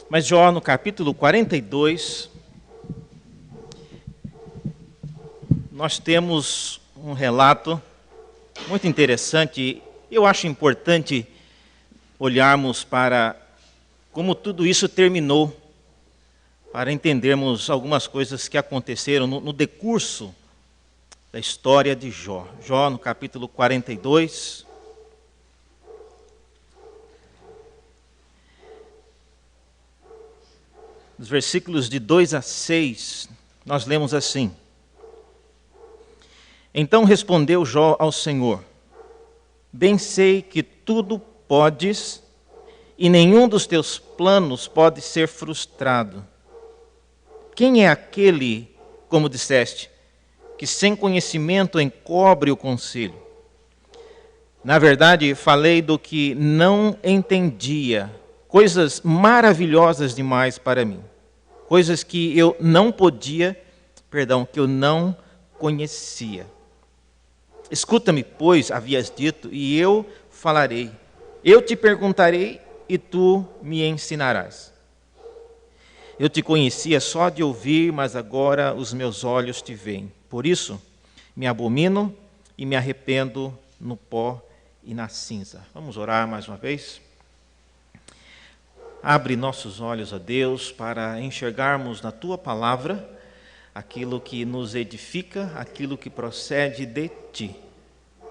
Mas Jó, no capítulo 42, nós temos um relato muito interessante. Eu acho importante olharmos para como tudo isso terminou, para entendermos algumas coisas que aconteceram no decurso da história de Jó. Jó, no capítulo 42, nos versículos de 2 a 6, nós lemos assim: Então respondeu Jó ao Senhor: Bem sei que tudo podes, e nenhum dos teus planos pode ser frustrado. Quem é aquele, como disseste, que sem conhecimento encobre o conselho? Na verdade, falei do que não entendia, coisas maravilhosas demais para mim, coisas que eu não que eu não conhecia. Escuta-me, pois, havias dito, e eu falarei. Eu te perguntarei, e tu me ensinarás. Eu te conhecia só de ouvir, mas agora os meus olhos te veem. Por isso, me abomino e me arrependo no pó e na cinza. Vamos orar mais uma vez? Abre nossos olhos a Deus para enxergarmos na Tua palavra aquilo que nos edifica, aquilo que procede de Ti.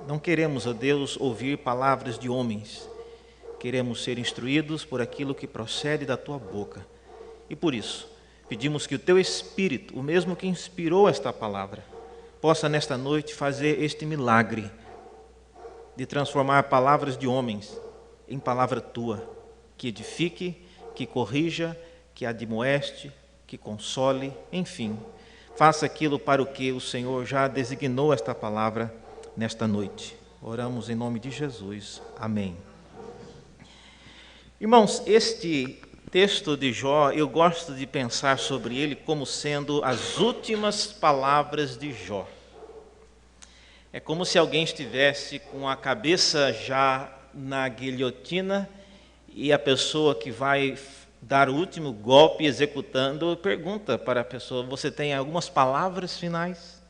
Não queremos, ó Deus, ouvir palavras de homens. Queremos ser instruídos por aquilo que procede da Tua boca. E por isso, pedimos que o Teu Espírito, o mesmo que inspirou esta palavra, possa nesta noite fazer este milagre de transformar palavras de homens em palavra Tua, que edifique, que corrija, que admoeste, que console, enfim, faça aquilo para o que o Senhor já designou esta palavra nesta noite. Oramos em nome de Jesus. Amém. Irmãos, este texto de Jó, eu gosto de pensar sobre ele como sendo as últimas palavras de Jó. É como se alguém estivesse com a cabeça já na guilhotina e a pessoa que vai dar o último golpe executando pergunta para a pessoa: você tem algumas palavras finais?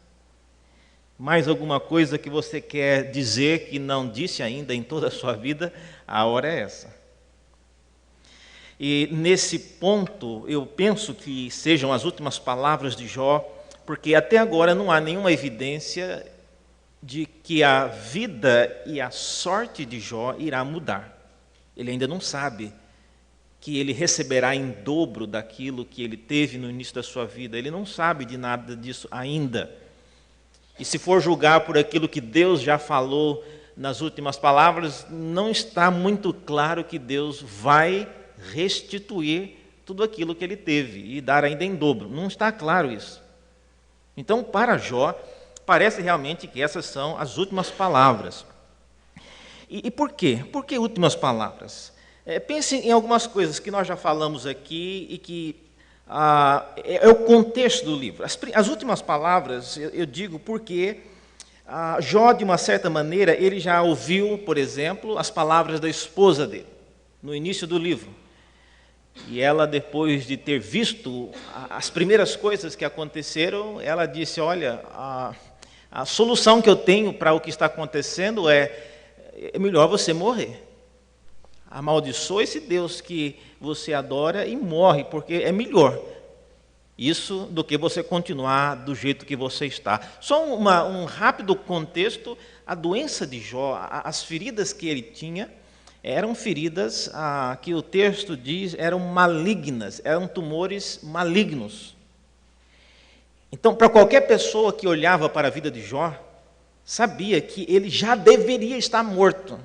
Mais alguma coisa que você quer dizer que não disse ainda em toda a sua vida? A hora é essa. E nesse ponto, eu penso que sejam as últimas palavras de Jó, porque até agora não há nenhuma evidência de que a vida e a sorte de Jó irá mudar. Ele ainda não sabe que ele receberá em dobro daquilo que ele teve no início da sua vida. Ele não sabe de nada disso ainda. E se for julgar por aquilo que Deus já falou nas últimas palavras, não está muito claro que Deus vai restituir tudo aquilo que ele teve e dar ainda em dobro. Não está claro isso. Então, para Jó, parece realmente que essas são as últimas palavras. E por quê? Por que últimas palavras? Pense em algumas coisas que nós já falamos aqui e que é o contexto do livro. As últimas palavras, eu digo porque Jó, de uma certa maneira, ele já ouviu, por exemplo, as palavras da esposa dele, no início do livro. E ela, depois de ter visto as primeiras coisas que aconteceram, ela disse: olha, a solução que eu tenho para o que está acontecendo é melhor você morrer. Amaldiçoa esse Deus que você adora e morre, porque é melhor isso do que você continuar do jeito que você está. Só um rápido contexto: a doença de Jó, as feridas que ele tinha, eram feridas que o texto diz eram malignas, eram tumores malignos. Então, para qualquer pessoa que olhava para a vida de Jó, sabia que ele já deveria estar morto.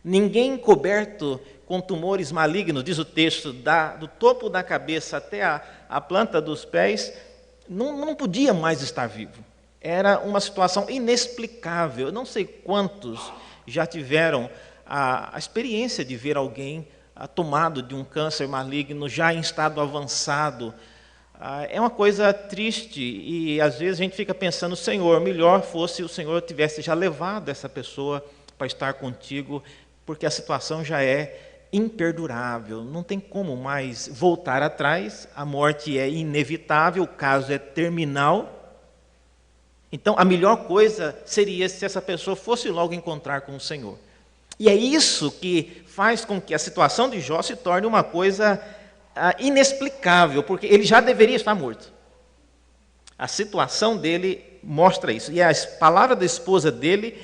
Ninguém coberto com tumores malignos, diz o texto, do topo da cabeça até a planta dos pés, não podia mais estar vivo. Era uma situação inexplicável. Eu não sei quantos já tiveram a experiência de ver alguém tomado de um câncer maligno, já em estado avançado. É uma coisa triste e às vezes a gente fica pensando: Senhor, melhor fosse o Senhor tivesse já levado essa pessoa para estar contigo, porque a situação já é imperdurável, não tem como mais voltar atrás, a morte é inevitável, o caso é terminal. Então, a melhor coisa seria se essa pessoa fosse logo encontrar com o Senhor. E é isso que faz com que a situação de Jó se torne uma coisa inexplicável, porque ele já deveria estar morto. A situação dele mostra isso. E a palavra da esposa dele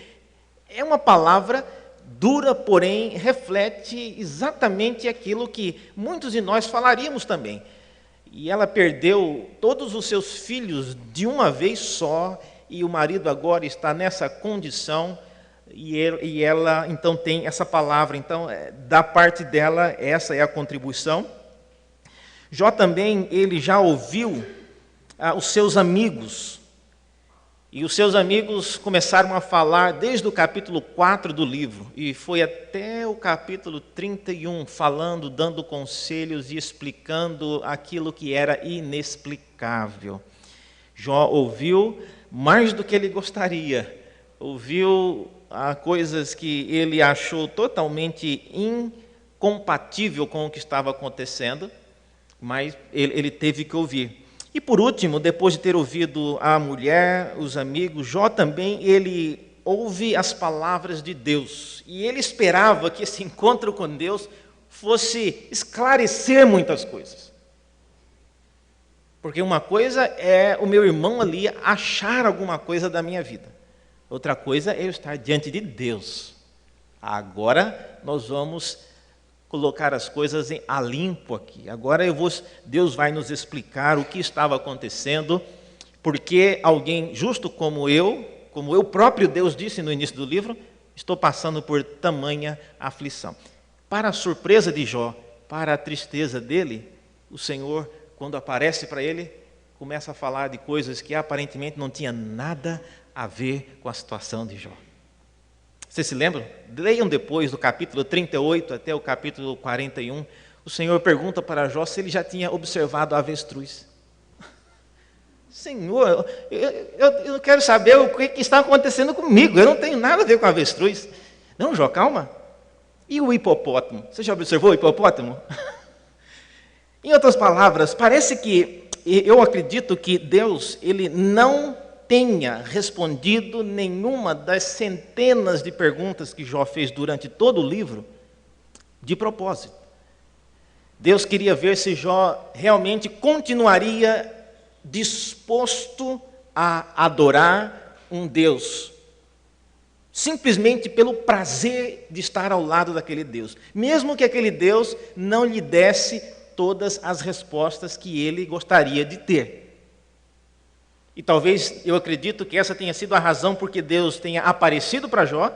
é uma palavra dura, porém reflete exatamente aquilo que muitos de nós falaríamos também. E ela perdeu todos os seus filhos de uma vez só, e o marido agora está nessa condição, e ela então tem essa palavra. Então, da parte dela, essa é a contribuição. Jó também, ele já ouviu os seus amigos, e os seus amigos começaram a falar desde o capítulo 4 do livro, e foi até o capítulo 31, falando, dando conselhos e explicando aquilo que era inexplicável. Jó ouviu mais do que ele gostaria, ouviu coisas que ele achou totalmente incompatível com o que estava acontecendo, mas ele teve que ouvir. E por último, depois de ter ouvido a mulher, os amigos, Jó também, ele ouve as palavras de Deus. E ele esperava que esse encontro com Deus fosse esclarecer muitas coisas. Porque uma coisa é o meu irmão ali achar alguma coisa da minha vida. Outra coisa é eu estar diante de Deus. Agora nós vamos colocar as coisas a limpo aqui. Agora Deus vai nos explicar o que estava acontecendo, porque alguém justo como eu próprio Deus disse no início do livro, estou passando por tamanha aflição. Para a surpresa de Jó, para a tristeza dele, o Senhor, quando aparece para ele, começa a falar de coisas que aparentemente não tinha nada a ver com a situação de Jó. Vocês se lembram? Leiam depois do capítulo 38 até o capítulo 41. O Senhor pergunta para Jó se ele já tinha observado a avestruz. Senhor, eu quero saber o que está acontecendo comigo. Eu não tenho nada a ver com a avestruz. Não, Jó, calma. E o hipopótamo? Você já observou o hipopótamo? Em outras palavras, parece que, eu acredito que Deus, ele não tenha respondido nenhuma das centenas de perguntas que Jó fez durante todo o livro, de propósito. Deus queria ver se Jó realmente continuaria disposto a adorar um Deus, simplesmente pelo prazer de estar ao lado daquele Deus, mesmo que aquele Deus não lhe desse todas as respostas que ele gostaria de ter. E talvez, eu acredito que essa tenha sido a razão porque Deus tenha aparecido para Jó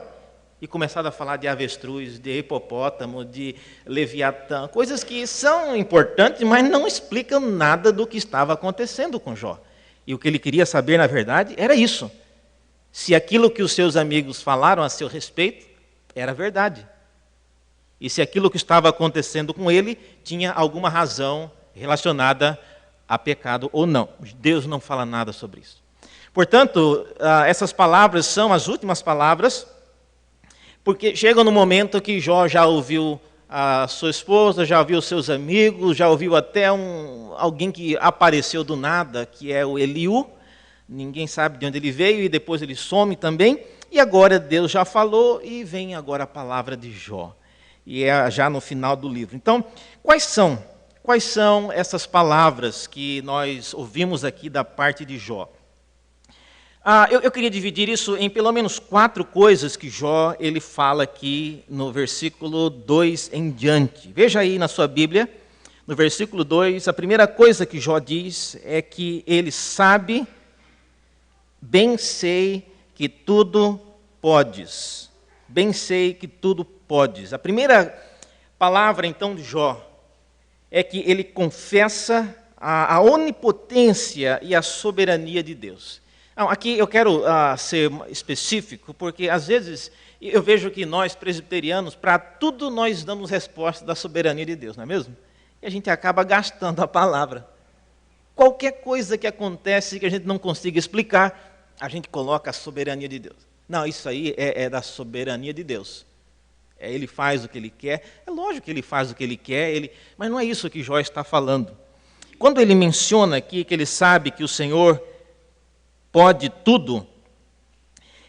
e começado a falar de avestruz, de hipopótamo, de leviatã, coisas que são importantes, mas não explicam nada do que estava acontecendo com Jó. E o que ele queria saber, na verdade, era isso. Se aquilo que os seus amigos falaram a seu respeito era verdade. E se aquilo que estava acontecendo com ele tinha alguma razão relacionada a pecado ou não. Deus não fala nada sobre isso. Portanto, essas palavras são as últimas palavras, porque chegam no momento que Jó já ouviu a sua esposa, já ouviu os seus amigos, já ouviu até alguém que apareceu do nada, que é o Eliú. Ninguém sabe de onde ele veio e depois ele some também. E agora Deus já falou e vem agora a palavra de Jó. E é já no final do livro. Então, quais são essas palavras que nós ouvimos aqui da parte de Jó? Eu queria dividir isso em pelo menos 4 coisas que Jó ele fala aqui no versículo 2 em diante. Veja aí na sua Bíblia, no versículo 2, a primeira coisa que Jó diz é que ele sabe, bem sei que tudo podes. Bem sei que tudo podes. A primeira palavra então de Jó é que ele confessa a onipotência e a soberania de Deus. Não, aqui eu quero ser específico, porque às vezes eu vejo que nós, presbiterianos, para tudo nós damos resposta da soberania de Deus, não é mesmo? E a gente acaba gastando a palavra. Qualquer coisa que acontece que a gente não consiga explicar, a gente coloca a soberania de Deus. Não, isso aí é da soberania de Deus. Ele faz o que ele quer. É lógico que ele faz o que ele quer, mas não é isso que Jó está falando. Quando ele menciona aqui que ele sabe que o Senhor pode tudo,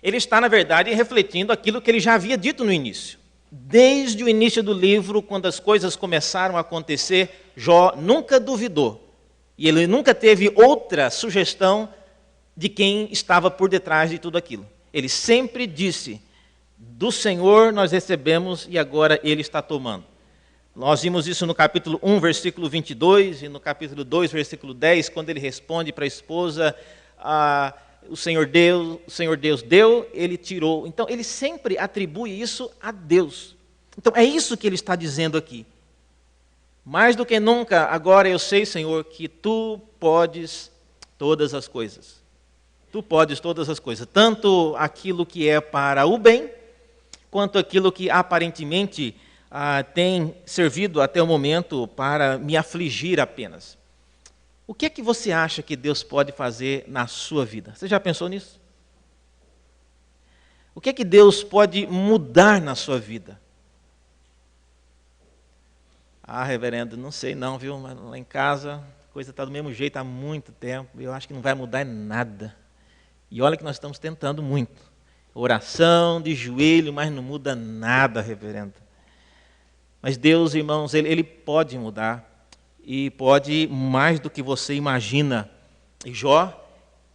ele está, na verdade, refletindo aquilo que ele já havia dito no início. Desde o início do livro, quando as coisas começaram a acontecer, Jó nunca duvidou. E ele nunca teve outra sugestão de quem estava por detrás de tudo aquilo. Ele sempre disse: do Senhor nós recebemos e agora Ele está tomando. Nós vimos isso no capítulo 1, versículo 22, e no capítulo 2, versículo 10, quando ele responde para a esposa, o Senhor Deus deu, Ele tirou. Então, ele sempre atribui isso a Deus. Então, é isso que ele está dizendo aqui. Mais do que nunca, agora eu sei, Senhor, que Tu podes todas as coisas. Tu podes todas as coisas, tanto aquilo que é para o bem, quanto aquilo que aparentemente tem servido até o momento para me afligir apenas. O que é que você acha que Deus pode fazer na sua vida? Você já pensou nisso? O que é que Deus pode mudar na sua vida? Reverendo, não sei não, viu? Mas lá em casa a coisa está do mesmo jeito há muito tempo. Eu acho que não vai mudar nada. E olha que nós estamos tentando muito. Oração, de joelho, mas não muda nada, reverendo. Mas Deus, irmãos, Ele pode mudar. E pode mais do que você imagina. E Jó,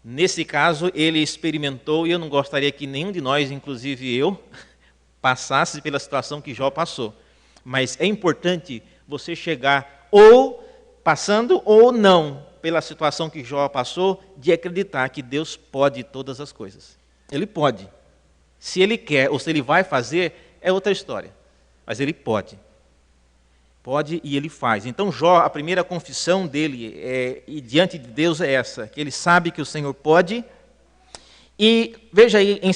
nesse caso, ele experimentou, e eu não gostaria que nenhum de nós, inclusive eu, passasse pela situação que Jó passou. Mas é importante você chegar ou passando ou não pela situação que Jó passou, de acreditar que Deus pode todas as coisas. Ele pode. Se Ele quer ou se Ele vai fazer, é outra história. Mas Ele pode. Pode e Ele faz. Então Jó, a primeira confissão dele e diante de Deus é essa, que ele sabe que o Senhor pode. E veja aí, em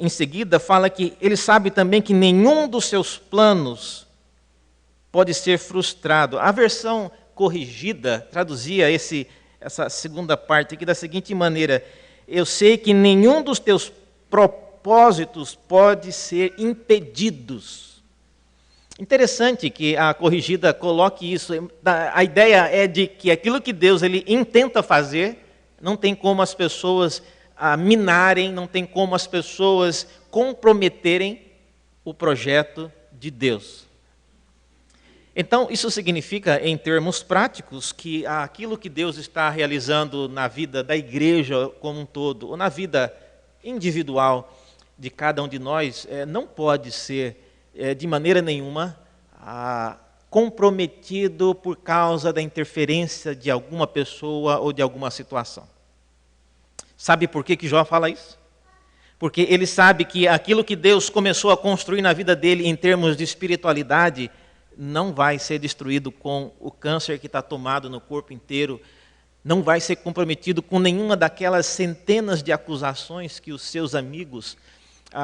seguida, fala que ele sabe também que nenhum dos seus planos pode ser frustrado. A versão corrigida traduzia essa segunda parte aqui da seguinte maneira: eu sei que nenhum dos teus propósitos pode ser impedidos. Interessante que a corrigida coloque isso. A ideia é de que aquilo que Deus ele intenta fazer, não tem como as pessoas minarem, não tem como as pessoas comprometerem o projeto de Deus. Então, isso significa, em termos práticos, que aquilo que Deus está realizando na vida da igreja como um todo, ou na vida individual de cada um de nós, não pode ser de maneira nenhuma comprometido por causa da interferência de alguma pessoa ou de alguma situação. Sabe por que Jó fala isso? Porque ele sabe que aquilo que Deus começou a construir na vida dele em termos de espiritualidade não vai ser destruído com o câncer que está tomado no corpo inteiro, não vai ser comprometido com nenhuma daquelas centenas de acusações que os seus amigos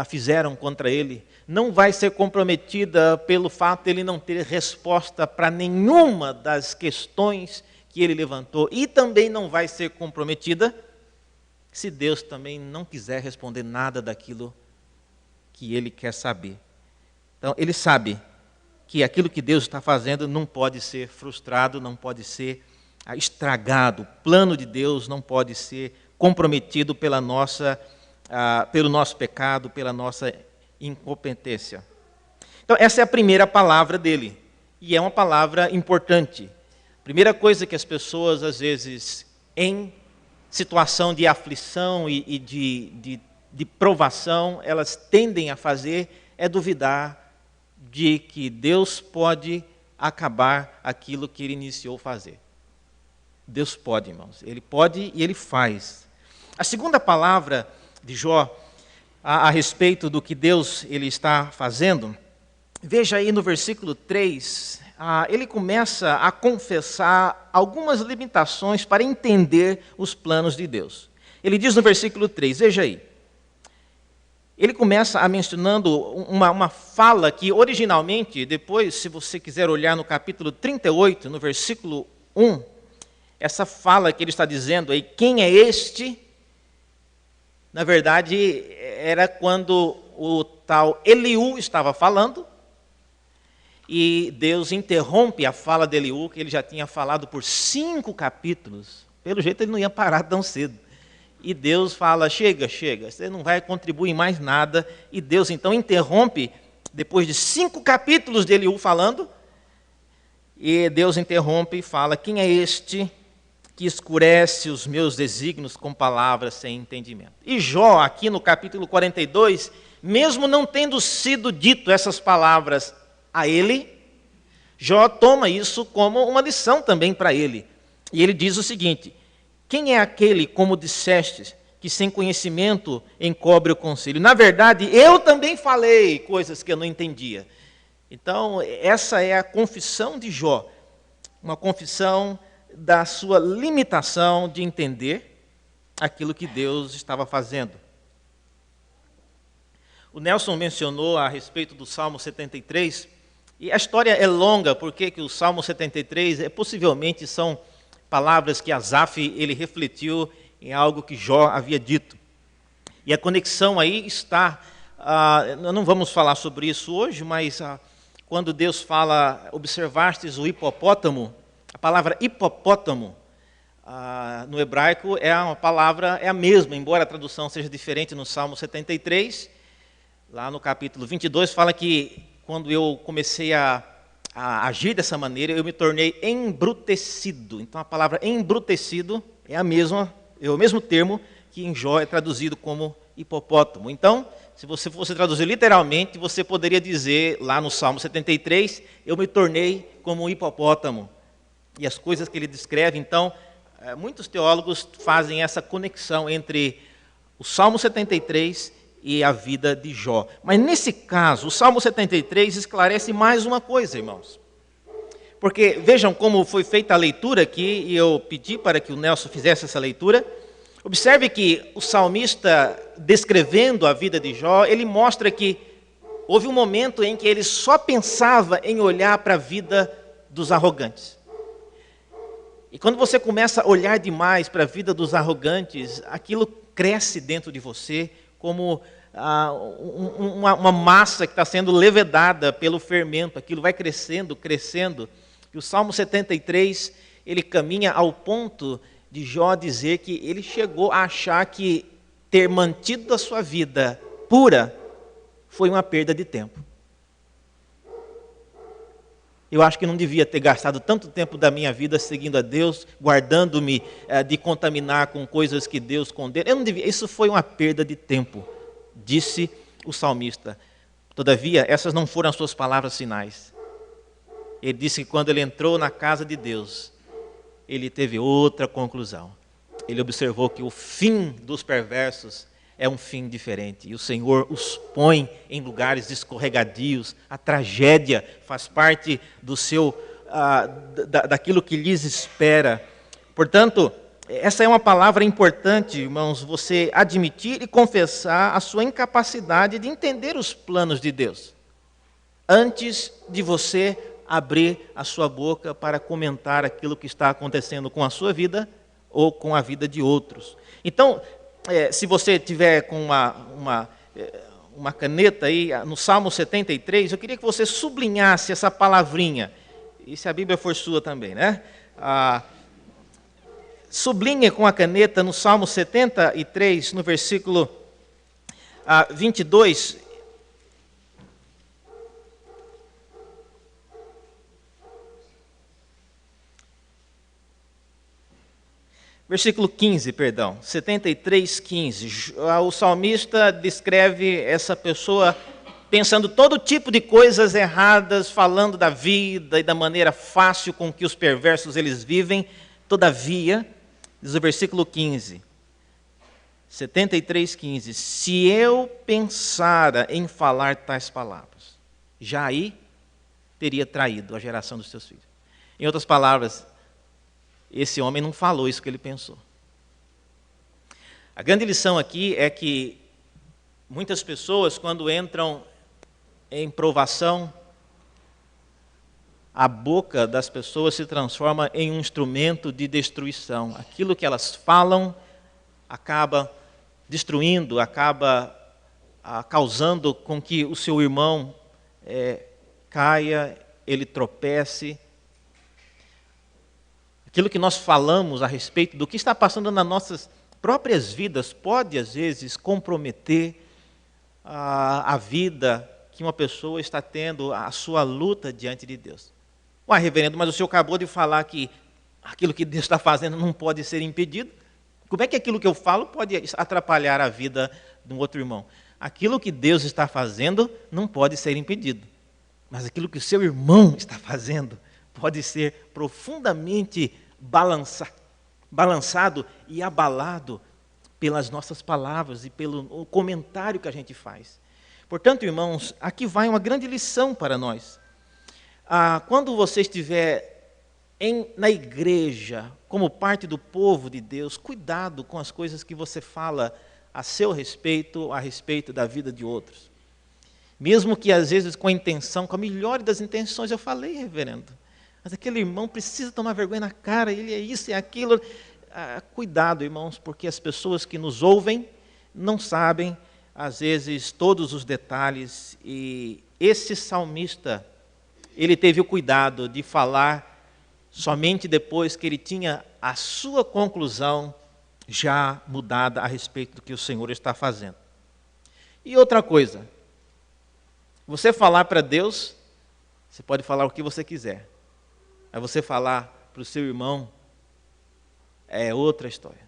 fizeram contra ele, não vai ser comprometida pelo fato de ele não ter resposta para nenhuma das questões que ele levantou, e também não vai ser comprometida se Deus também não quiser responder nada daquilo que ele quer saber. Então, ele sabe que aquilo que Deus está fazendo não pode ser frustrado, não pode ser estragado. O plano de Deus não pode ser comprometido pelo nosso pecado, pela nossa incompetência. Então, essa é a primeira palavra dele, e é uma palavra importante. A primeira coisa que as pessoas, às vezes, em situação de aflição e de provação, elas tendem a fazer é duvidar de que Deus pode acabar aquilo que Ele iniciou a fazer. Deus pode, irmãos. Ele pode e Ele faz. A segunda palavra de Jó a respeito do que Deus ele está fazendo, veja aí no versículo 3, ele começa a confessar algumas limitações para entender os planos de Deus. Ele diz no versículo 3, veja aí, ele começa a mencionando uma fala que originalmente, depois, se você quiser olhar no capítulo 38, no versículo 1, essa fala que ele está dizendo aí, quem é este? Na verdade, era quando o tal Eliú estava falando, e Deus interrompe a fala de Eliú, que ele já tinha falado por 5 capítulos. Pelo jeito ele não ia parar tão cedo. E Deus fala, chega, você não vai contribuir em mais nada. E Deus então interrompe, depois de 5 capítulos de Eliú falando, e Deus interrompe e fala, quem é este que escurece os meus desígnios com palavras sem entendimento? E Jó, aqui no capítulo 42, mesmo não tendo sido dito essas palavras a ele, Jó toma isso como uma lição também para ele. E ele diz o seguinte, quem é aquele, como disseste, que sem conhecimento encobre o conselho? Na verdade, eu também falei coisas que eu não entendia. Então, essa é a confissão de Jó, uma confissão da sua limitação de entender aquilo que Deus estava fazendo. O Nelson mencionou a respeito do Salmo 73, e a história é longa, porque que o Salmo 73 possivelmente são palavras que Asaf ele refletiu em algo que Jó havia dito. E a conexão aí está, não vamos falar sobre isso hoje, mas quando Deus fala, observastes o hipopótamo, a palavra hipopótamo no hebraico é uma palavra, é a mesma, embora a tradução seja diferente no Salmo 73, lá no capítulo 22, fala que quando eu comecei a agir dessa maneira, eu me tornei embrutecido. Então a palavra embrutecido é a mesma, é o mesmo termo que em Jó é traduzido como hipopótamo. Então, se você fosse traduzir literalmente, você poderia dizer lá no Salmo 73, eu me tornei como um hipopótamo. E as coisas que ele descreve, então, muitos teólogos fazem essa conexão entre o Salmo 73 e a vida de Jó. Mas nesse caso, o Salmo 73 esclarece mais uma coisa, irmãos. Porque vejam como foi feita a leitura aqui, e eu pedi para que o Nelson fizesse essa leitura. Observe que o salmista, descrevendo a vida de Jó, ele mostra que houve um momento em que ele só pensava em olhar para a vida dos arrogantes. E quando você começa a olhar demais para a vida dos arrogantes, aquilo cresce dentro de você como uma massa que está sendo levedada pelo fermento. Aquilo vai crescendo, crescendo. E o Salmo 73, ele caminha ao ponto de Jó dizer que ele chegou a achar que ter mantido a sua vida pura foi uma perda de tempo. Eu acho que não devia ter gastado tanto tempo da minha vida seguindo a Deus, guardando-me de contaminar com coisas que Deus condena. Eu não devia, isso foi uma perda de tempo, disse o salmista. Todavia, essas não foram as suas palavras finais. Ele disse que quando ele entrou na casa de Deus, ele teve outra conclusão. Ele observou que o fim dos perversos é um fim diferente. E o Senhor os põe em lugares escorregadios. A tragédia faz parte do daquilo que lhes espera. Portanto, essa é uma palavra importante, irmãos, você admitir e confessar a sua incapacidade de entender os planos de Deus, antes de você abrir a sua boca para comentar aquilo que está acontecendo com a sua vida ou com a vida de outros. Então, se você tiver com uma caneta aí, no Salmo 73, eu queria que você sublinhasse essa palavrinha. E se a Bíblia for sua também, né? Sublinhe com a caneta no Salmo 73, no versículo 22. Versículo 15, perdão, 73, 15. O salmista descreve essa pessoa pensando todo tipo de coisas erradas, falando da vida e da maneira fácil com que os perversos eles vivem. Todavia, diz o versículo 15, 73, 15. Se eu pensara em falar tais palavras, já aí teria traído a geração dos seus filhos. Em outras palavras, esse homem não falou isso que ele pensou. A grande lição aqui é que muitas pessoas, quando entram em provação, a boca das pessoas se transforma em um instrumento de destruição. Aquilo que elas falam acaba destruindo, acaba causando com que o seu irmão caia, ele tropece. Aquilo que nós falamos a respeito do que está passando nas nossas próprias vidas pode, às vezes, comprometer a vida que uma pessoa está tendo, a sua luta diante de Deus. Ué, reverendo, mas o senhor acabou de falar que aquilo que Deus está fazendo não pode ser impedido. Como é que aquilo que eu falo pode atrapalhar a vida de um outro irmão? Aquilo que Deus está fazendo não pode ser impedido. Mas aquilo que o seu irmão está fazendo pode ser profundamente balançado e abalado pelas nossas palavras e pelo comentário que a gente faz. Portanto, irmãos, aqui vai uma grande lição para nós. Quando você estiver na igreja, como parte do povo de Deus, cuidado com as coisas que você fala a seu respeito, a respeito da vida de outros. Mesmo que às vezes com a intenção, com a melhor das intenções, eu falei, reverendo, mas aquele irmão precisa tomar vergonha na cara, ele é isso e aquilo. Cuidado, irmãos, porque as pessoas que nos ouvem não sabem, às vezes, todos os detalhes. E esse salmista, ele teve o cuidado de falar somente depois que ele tinha a sua conclusão já mudada a respeito do que o Senhor está fazendo. E outra coisa, você falar para Deus, você pode falar o que você quiser. Mas você falar para o seu irmão é outra história.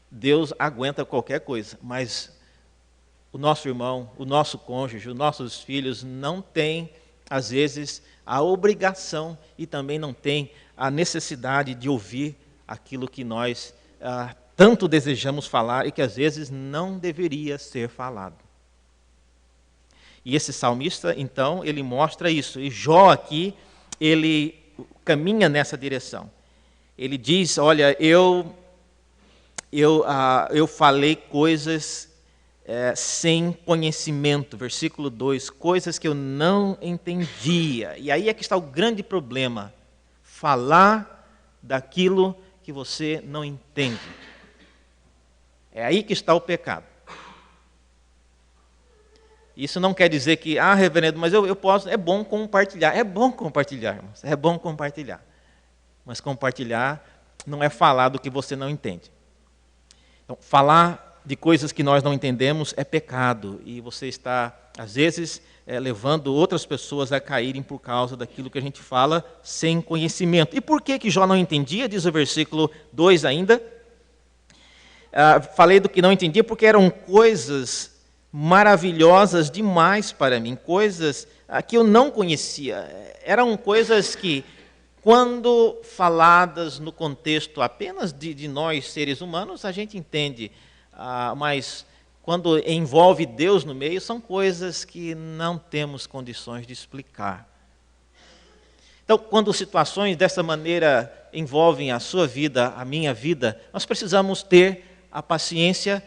Deus aguenta qualquer coisa, mas o nosso irmão, o nosso cônjuge, os nossos filhos não têm, às vezes, a obrigação e também não têm a necessidade de ouvir aquilo que nós tanto desejamos falar e que às vezes não deveria ser falado. E esse salmista, então, ele mostra isso. E Jó aqui, ele caminha nessa direção. Ele diz, olha, eu falei coisas sem conhecimento, versículo 2, coisas que eu não entendia. E aí é que está o grande problema, falar daquilo que você não entende. É aí que está o pecado. Isso não quer dizer que, reverendo, mas eu posso, é bom compartilhar, irmãos, é bom compartilhar. Mas compartilhar não é falar do que você não entende. Então, falar de coisas que nós não entendemos é pecado, e você está, às vezes, levando outras pessoas a caírem por causa daquilo que a gente fala sem conhecimento. E por que Jó não entendia? Diz o versículo 2 ainda. Falei do que não entendia porque eram coisas maravilhosas demais para mim, coisas que eu não conhecia. Eram coisas que, quando faladas no contexto apenas de nós, seres humanos, a gente entende, mas quando envolve Deus no meio, são coisas que não temos condições de explicar. Então, quando situações dessa maneira envolvem a sua vida, a minha vida, nós precisamos ter a paciência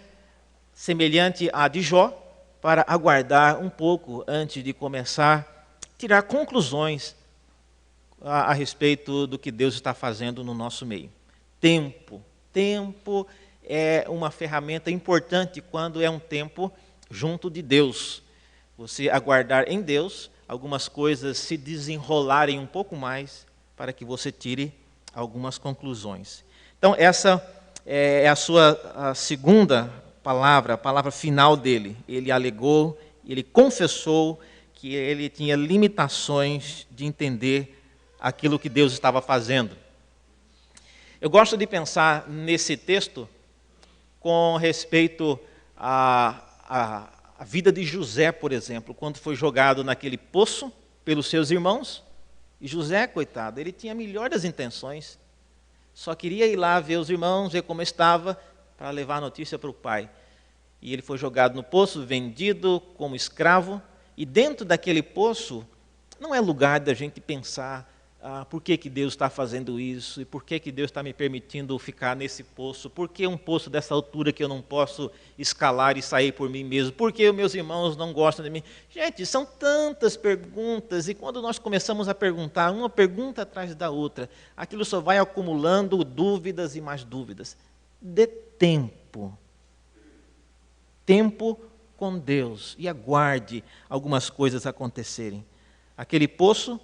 semelhante à de Jó, para aguardar um pouco antes de começar a tirar conclusões a respeito do que Deus está fazendo no nosso meio. Tempo é uma ferramenta importante quando é um tempo junto de Deus. Você aguardar em Deus, algumas coisas se desenrolarem um pouco mais para que você tire algumas conclusões. Então, essa é a segunda palavra, a palavra final dele. Ele alegou, ele confessou que ele tinha limitações de entender aquilo que Deus estava fazendo. Eu gosto de pensar nesse texto com respeito à vida de José, por exemplo, quando foi jogado naquele poço pelos seus irmãos. E José, coitado, ele tinha a melhor das intenções, só queria ir lá ver os irmãos, ver como estava, para levar a notícia para o pai. E ele foi jogado no poço, vendido como escravo, e dentro daquele poço não é lugar da gente pensar por que Deus está fazendo isso, e por que Deus está me permitindo ficar nesse poço, por que um poço dessa altura que eu não posso escalar e sair por mim mesmo, por que os meus irmãos não gostam de mim. Gente, são tantas perguntas, e quando nós começamos a perguntar, uma pergunta atrás da outra, aquilo só vai acumulando dúvidas e mais dúvidas. Dê tempo. Tempo com Deus e aguarde algumas coisas acontecerem. Aquele poço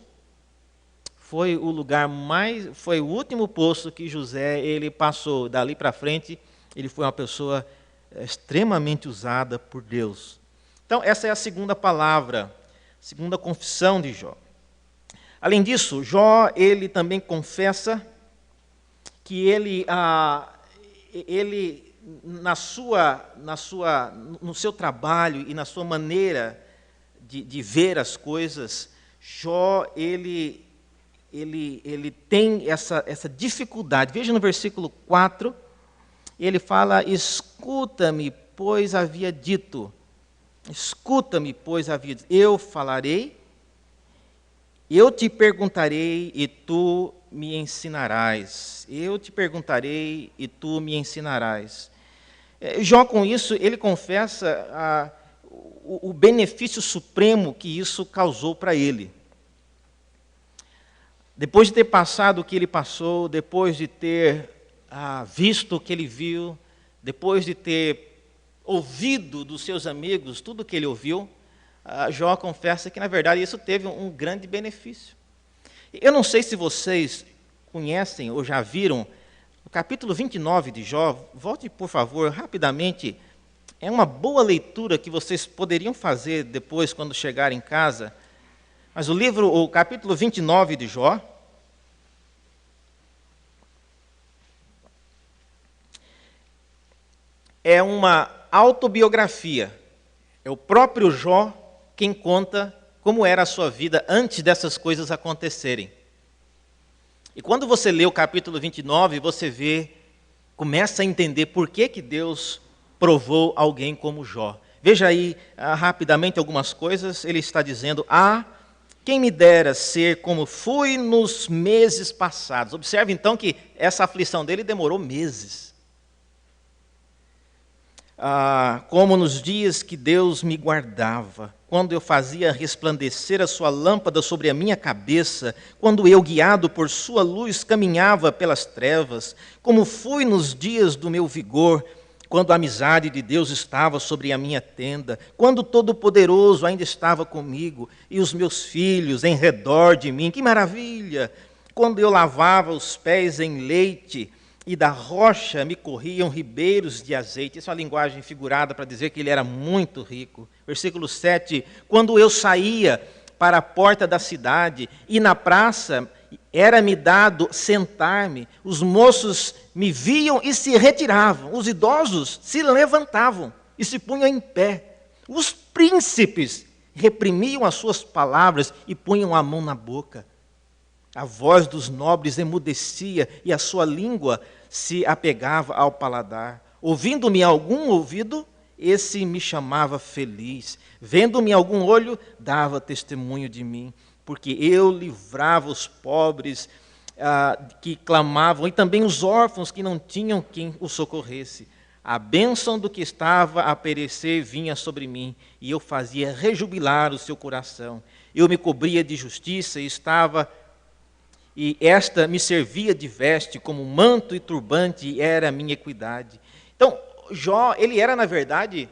foi o último poço que José ele passou. Dali para frente, ele foi uma pessoa extremamente usada por Deus. Então, essa é a segunda palavra, segunda confissão de Jó. Além disso, Jó ele também confessa que ele no seu trabalho e na sua maneira de ver as coisas, Jó ele tem essa dificuldade. Veja no versículo 4, ele fala: escuta-me, pois havia dito, eu falarei, eu te perguntarei e tu me ensinarás. Eu te perguntarei e tu me ensinarás. Jó, com isso, ele confessa o benefício supremo que isso causou para ele. Depois de ter passado o que ele passou, depois de ter visto o que ele viu, depois de ter ouvido dos seus amigos tudo o que ele ouviu, Jó confessa que, na verdade, isso teve um grande benefício. Eu não sei se vocês conhecem ou já viram o capítulo 29 de Jó. Volte, por favor, rapidamente. É uma boa leitura que vocês poderiam fazer depois, quando chegarem em casa. Mas o capítulo 29 de Jó, é uma autobiografia. É o próprio Jó quem conta como era a sua vida antes dessas coisas acontecerem. E quando você lê o capítulo 29, você começa a entender por que Deus provou alguém como Jó. Veja aí rapidamente algumas coisas. Ele está dizendo: quem me dera ser como fui nos meses passados. Observe então que essa aflição dele demorou meses. Como nos dias que Deus me guardava, quando eu fazia resplandecer a sua lâmpada sobre a minha cabeça, quando eu, guiado por sua luz, caminhava pelas trevas, como fui nos dias do meu vigor, quando a amizade de Deus estava sobre a minha tenda, quando o Todo-Poderoso ainda estava comigo, e os meus filhos em redor de mim. Que maravilha! Quando eu lavava os pés em leite, e da rocha me corriam ribeiros de azeite. Isso é uma linguagem figurada para dizer que ele era muito rico. Versículo 7, quando eu saía para a porta da cidade, e na praça era-me dado sentar-me, os moços me viam e se retiravam, os idosos se levantavam e se punham em pé. Os príncipes reprimiam as suas palavras e punham a mão na boca. A voz dos nobres emudecia e a sua língua se apegava ao paladar. Ouvindo-me algum ouvido, esse me chamava feliz. Vendo-me algum olho, dava testemunho de mim. Porque eu livrava os pobres que clamavam e também os órfãos que não tinham quem os socorresse. A bênção do que estava a perecer vinha sobre mim e eu fazia rejubilar o seu coração. Eu me cobria de justiça e esta me servia de veste, como manto e turbante era a minha equidade. Então, Jó, ele era, na verdade,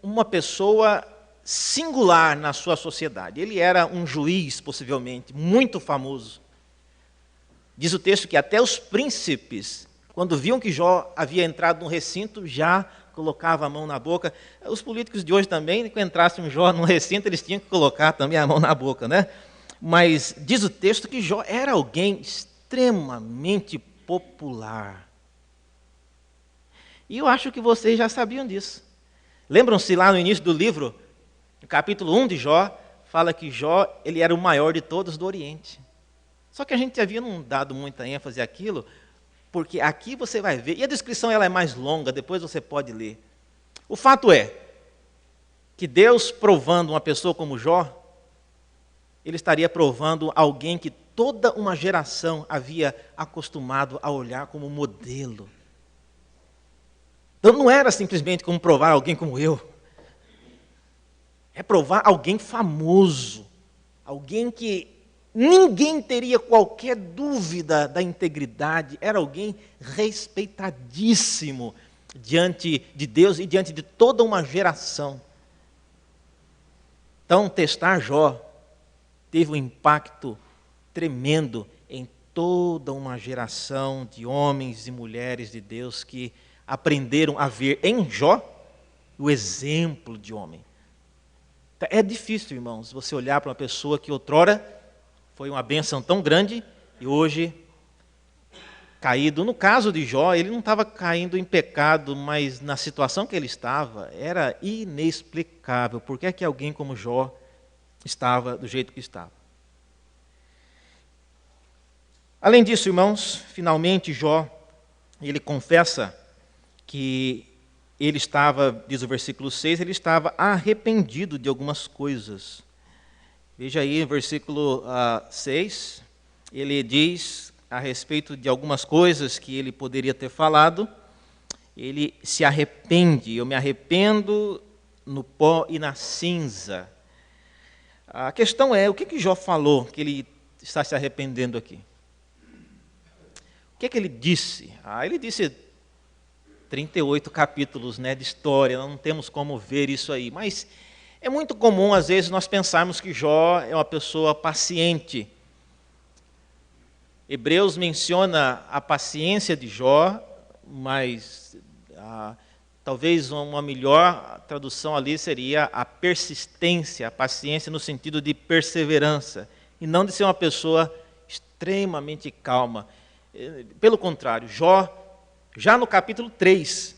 uma pessoa singular na sua sociedade. Ele era um juiz, possivelmente, muito famoso. Diz o texto que até os príncipes, quando viam que Jó havia entrado no recinto, já colocava a mão na boca. Os políticos de hoje também, quando entrasse um Jó no recinto, eles tinham que colocar também a mão na boca, né? Mas diz o texto que Jó era alguém extremamente popular. E eu acho que vocês já sabiam disso. Lembram-se lá no início do livro, no capítulo 1 de Jó, fala que Jó ele era o maior de todos do Oriente. Só que a gente havia não dado muita ênfase àquilo, porque aqui você vai ver, e a descrição ela é mais longa, depois você pode ler. O fato é que Deus provando uma pessoa como Jó, ele estaria provando alguém que toda uma geração havia acostumado a olhar como modelo. Então não era simplesmente como provar alguém como eu. É provar alguém famoso. Alguém que ninguém teria qualquer dúvida da integridade. Era alguém respeitadíssimo diante de Deus e diante de toda uma geração. Então, testar Jó teve um impacto tremendo em toda uma geração de homens e mulheres de Deus que aprenderam a ver em Jó o exemplo de homem. É difícil, irmãos, você olhar para uma pessoa que outrora foi uma bênção tão grande e hoje caído. No caso de Jó, ele não estava caindo em pecado, mas na situação que ele estava, era inexplicável. Por que é que alguém como Jó estava do jeito que estava? Além disso, irmãos, finalmente Jó, ele confessa que ele estava, diz o versículo 6, ele estava arrependido de algumas coisas. Veja aí, no versículo 6, ele diz a respeito de algumas coisas que ele poderia ter falado, ele se arrepende. Eu me arrependo no pó e na cinza. A questão é, o que Jó falou que ele está se arrependendo aqui? O que ele disse? Ele disse 38 capítulos, de história, não temos como ver isso aí, mas é muito comum, às vezes, nós pensarmos que Jó é uma pessoa paciente. Hebreus menciona a paciência de Jó, mas talvez uma melhor tradução ali seria a persistência, a paciência no sentido de perseverança, e não de ser uma pessoa extremamente calma. Pelo contrário, Jó, já no capítulo 3,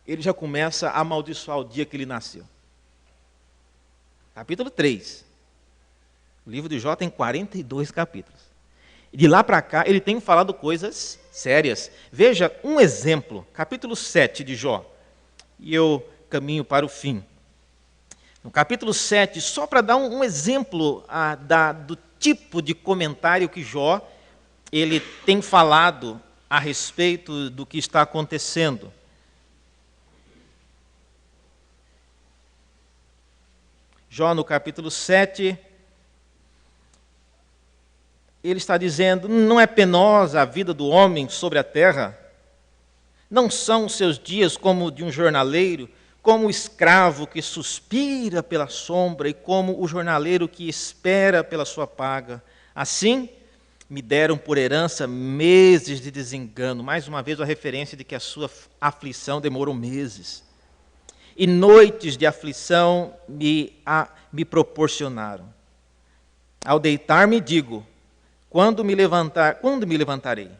ele já começa a amaldiçoar o dia que ele nasceu. Capítulo 3. O livro de Jó tem 42 capítulos. E de lá para cá, ele tem falado coisas sérias. Veja um exemplo, capítulo 7 de Jó. E eu caminho para o fim. No capítulo 7, só para dar um exemplo do tipo de comentário que Jó ele tem falado a respeito do que está acontecendo. Jó, no capítulo 7, ele está dizendo, não é penosa a vida do homem sobre a terra? Não são os seus dias como de um jornaleiro, como o escravo que suspira pela sombra e como o jornaleiro que espera pela sua paga? Assim, me deram por herança meses de desengano. Mais uma vez a referência de que a sua aflição demorou meses. E noites de aflição me proporcionaram. Ao deitar-me digo, quando me levantarei?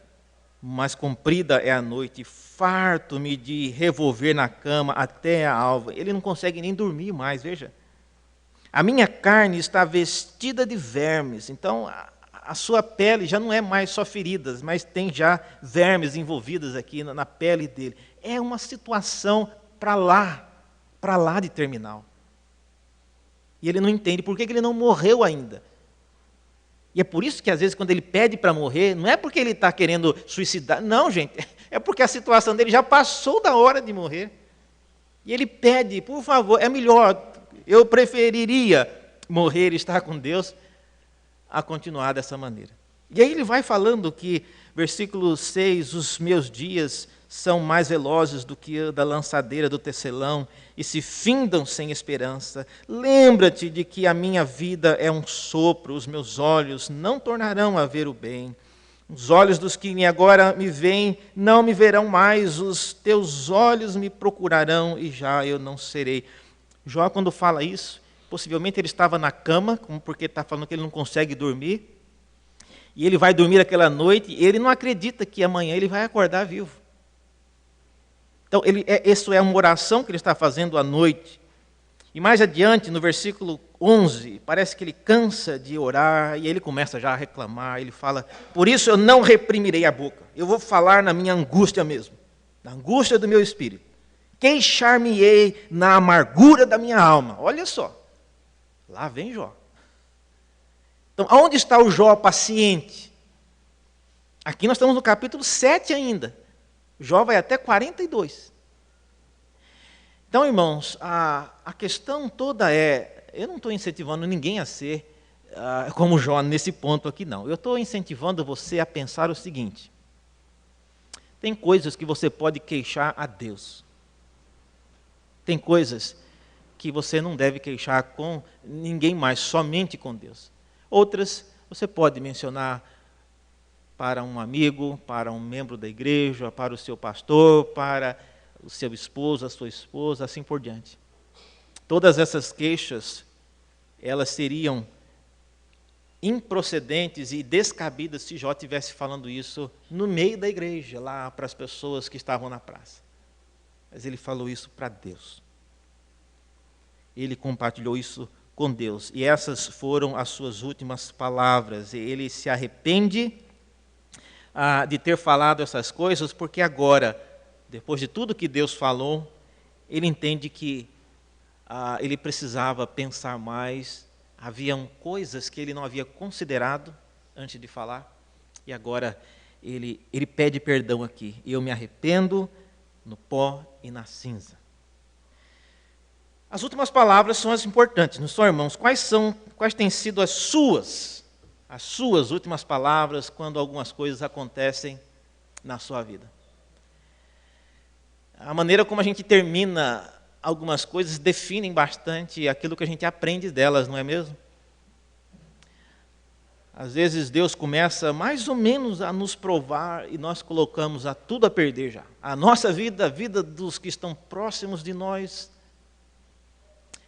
Mas comprida é a noite, farto-me de revolver na cama até a alva. Ele não consegue nem dormir mais, veja. A minha carne está vestida de vermes, então a sua pele já não é mais só feridas, mas tem já vermes envolvidos aqui na pele dele. É uma situação para lá de terminal. E ele não entende por que ele não morreu ainda. E é por isso que, às vezes, quando ele pede para morrer, não é porque ele está querendo suicidar. Não, gente, é porque a situação dele já passou da hora de morrer. E ele pede, por favor, é melhor, eu preferiria morrer e estar com Deus a continuar dessa maneira. E aí ele vai falando que, versículo 6, os meus dias são mais velozes do que a da lançadeira do tecelão e se findam sem esperança. Lembra-te de que a minha vida é um sopro, os meus olhos não tornarão a ver o bem. Os olhos dos que agora me veem não me verão mais, os teus olhos me procurarão e já eu não serei. Jó, quando fala isso, possivelmente ele estava na cama, porque está falando que ele não consegue dormir, e ele vai dormir aquela noite, e ele não acredita que amanhã ele vai acordar vivo. Então, isso é uma oração que ele está fazendo à noite. E mais adiante, no versículo 11, parece que ele cansa de orar, e ele começa já a reclamar, ele fala, por isso eu não reprimirei a boca, eu vou falar na minha angústia mesmo, na angústia do meu espírito. Queixar-me-ei na amargura da minha alma. Olha só, lá vem Jó. Então, aonde está o Jó paciente? Aqui nós estamos no capítulo 7 ainda. Jó vai até 42. Então, irmãos, a questão toda é, eu não estou incentivando ninguém a ser como Jó nesse ponto aqui, não. Eu estou incentivando você a pensar o seguinte. Tem coisas que você pode queixar a Deus. Tem coisas que você não deve queixar com ninguém mais, somente com Deus. Outras você pode mencionar para um amigo, para um membro da igreja, para o seu pastor, para o seu esposo, a sua esposa, assim por diante. Todas essas queixas, elas seriam improcedentes e descabidas se Jó estivesse falando isso no meio da igreja, lá para as pessoas que estavam na praça. Mas ele falou isso para Deus. Ele compartilhou isso com Deus. E essas foram as suas últimas palavras. Ele se arrepende de ter falado essas coisas, porque agora, depois de tudo que Deus falou, ele entende que ele precisava pensar mais. Haviam coisas que ele não havia considerado antes de falar, e agora ele pede perdão aqui. Eu me arrependo no pó e na cinza. As últimas palavras são as importantes, não são, irmãos? Quais têm sido as suas últimas palavras quando algumas coisas acontecem na sua vida? A maneira como a gente termina algumas coisas definem bastante aquilo que a gente aprende delas, não é mesmo? Às vezes Deus começa mais ou menos a nos provar e nós colocamos tudo a perder já. A nossa vida, a vida dos que estão próximos de nós.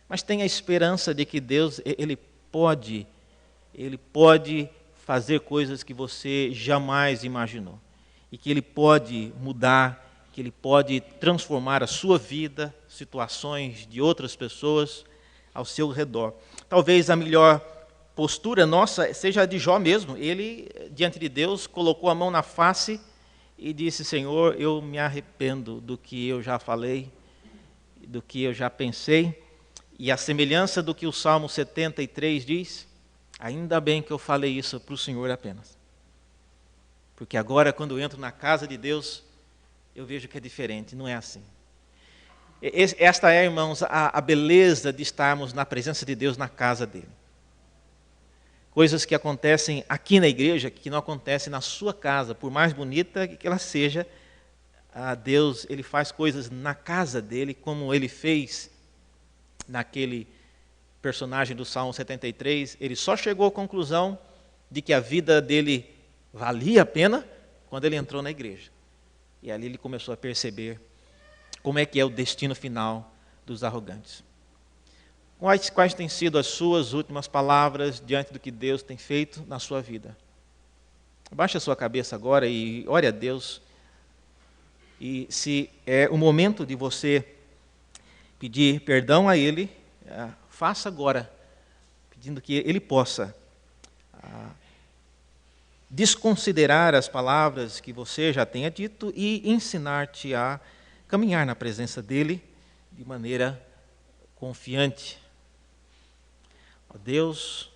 Mas tenha a esperança de que Deus, Ele pode fazer coisas que você jamais imaginou. E que Ele pode mudar, que Ele pode transformar a sua vida, situações de outras pessoas ao seu redor. Talvez a melhor postura nossa seja a de Jó mesmo. Ele, diante de Deus, colocou a mão na face e disse: Senhor, eu me arrependo do que eu já falei, do que eu já pensei. E a semelhança do que o Salmo 73 diz, ainda bem que eu falei isso para o Senhor apenas. Porque agora, quando eu entro na casa de Deus, eu vejo que é diferente, não é assim. Esta é, irmãos, a beleza de estarmos na presença de Deus, na casa dele. Coisas que acontecem aqui na igreja, que não acontecem na sua casa, por mais bonita que ela seja, Deus, Ele faz coisas na casa dele, como Ele fez naquele personagem do Salmo 73. Ele só chegou à conclusão de que a vida dele valia a pena quando ele entrou na igreja. E ali ele começou a perceber como é que é o destino final dos arrogantes. Quais têm sido as suas últimas palavras diante do que Deus tem feito na sua vida? Abaixe a sua cabeça agora e ore a Deus. E se é o momento de você pedir perdão a Ele, faça agora, pedindo que Ele possa desconsiderar as palavras que você já tenha dito e ensinar-te a caminhar na presença dEle de maneira confiante. Ó Deus,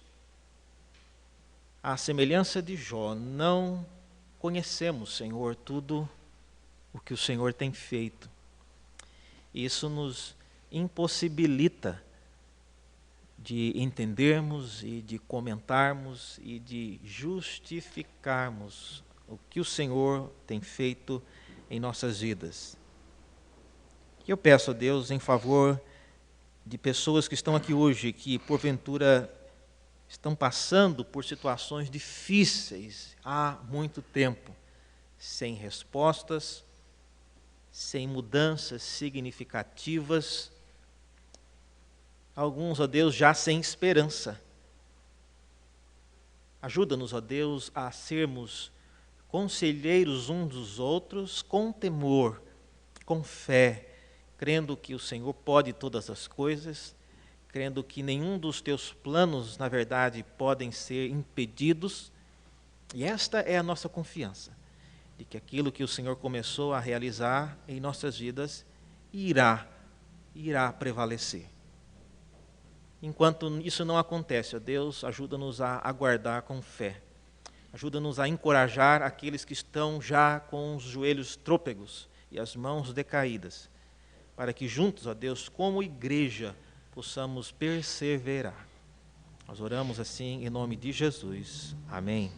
à semelhança de Jó, não conhecemos, Senhor, tudo o que o Senhor tem feito. Isso nos impossibilita de entendermos e de comentarmos e de justificarmos o que o Senhor tem feito em nossas vidas. E eu peço a Deus em favor de pessoas que estão aqui hoje, que porventura estão passando por situações difíceis há muito tempo, sem respostas, sem mudanças significativas, alguns, ó Deus, já sem esperança. Ajuda-nos, ó Deus, a sermos conselheiros uns dos outros com temor, com fé, crendo que o Senhor pode todas as coisas, crendo que nenhum dos teus planos, na verdade, podem ser impedidos. E esta é a nossa confiança, de que aquilo que o Senhor começou a realizar em nossas vidas irá prevalecer. Enquanto isso não acontece, ó Deus, ajuda-nos a aguardar com fé. Ajuda-nos a encorajar aqueles que estão já com os joelhos trôpegos e as mãos decaídas, para que juntos, ó Deus, como igreja, possamos perseverar. Nós oramos assim em nome de Jesus. Amém.